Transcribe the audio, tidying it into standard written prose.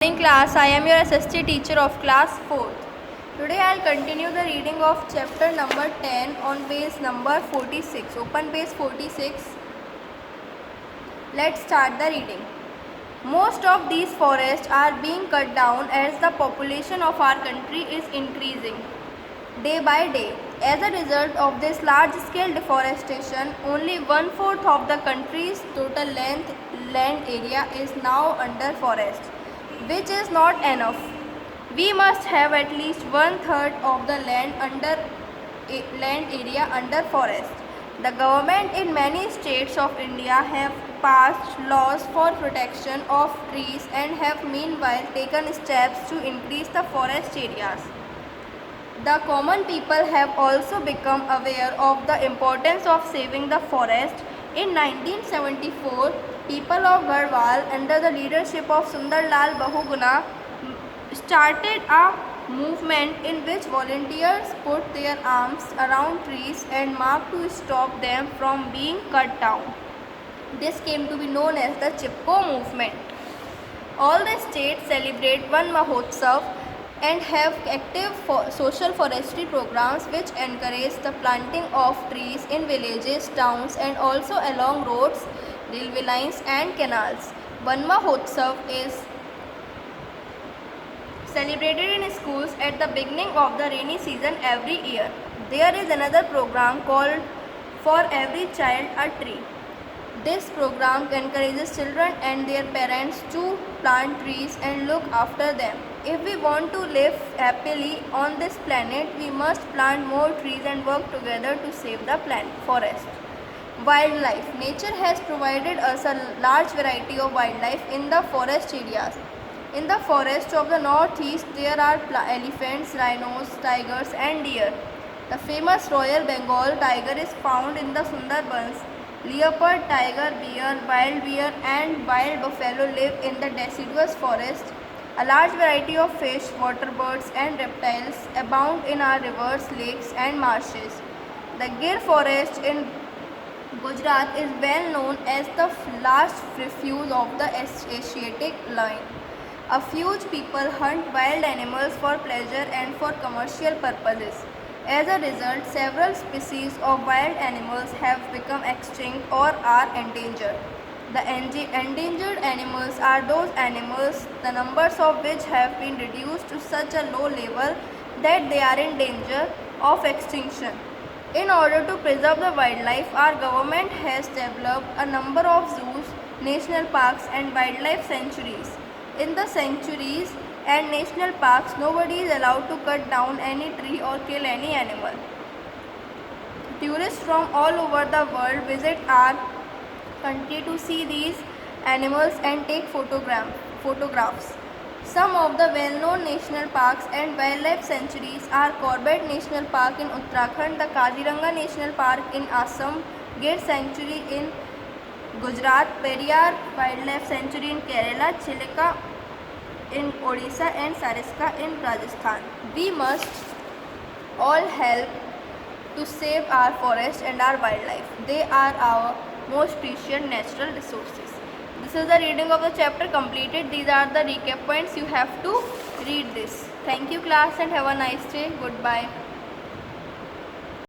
Morning class, I am your SST teacher of class 4th. Today I will continue the reading of chapter number 10 on page number 46. Open page 46. Let's start the reading. Most of these forests are being cut down as the population of our country is increasing day by day. As a result of this large-scale deforestation, only 1/4 of the country's total land area is now under forest, which is not enough. We must have at least 1/3 of the land area under forest. The government in many states of India have passed laws for protection of trees and have meanwhile taken steps to increase the forest areas. The common people have also become aware of the importance of saving the forest. In 1974, people of Garhwal under the leadership of Sundarlal Bahuguna started a movement in which volunteers put their arms around trees and marked to stop them from being cut down. This came to be known as the Chipko movement. All the states celebrate Van Mahotsav and have active social forestry programs which encourage the planting of trees in villages, towns and also along roads, railway lines and canals. Van Mahotsav is celebrated in schools at the beginning of the rainy season every year. There is another program called For Every Child a Tree. This program encourages children and their parents to plant trees and look after them. If we want to live happily on this planet, we must plant more trees and work together to save the forest. Wildlife. Nature has provided us a large variety of wildlife in the forest areas. In the forests of the northeast, there are elephants, rhinos, tigers and deer. The famous Royal Bengal tiger is found in the Sundarbans. Leopard, tiger, bear and wild buffalo live in the deciduous forest. A large variety of fish, water birds and reptiles abound in our rivers, lakes and marshes. The Gir forest in Gujarat is well known as the last refuge of the Asiatic lion. A few people hunt wild animals for pleasure and for commercial purposes. As a result, several species of wild animals have become extinct or are endangered. The endangered animals are those animals the numbers of which have been reduced to such a low level that they are in danger of extinction. In order to preserve the wildlife, our government has developed a number of zoos, national parks and wildlife sanctuaries. In the sanctuaries and national parks, nobody is allowed to cut down any tree or kill any animal. Tourists from all over the world visit our country to see these animals and take photographs. Some of the well-known national parks and wildlife sanctuaries are Corbett National Park in Uttarakhand, the Kaziranga National Park in Assam, Gir Sanctuary in Gujarat, Periyar Wildlife Sanctuary in Kerala, Chilika in Odisha and Sariska in Rajasthan. We must all help to save our forest and our wildlife. They are our most precious natural resources. This is the reading of the chapter completed. These are the recap points. You have to read this. Thank you class and have a nice day. Goodbye.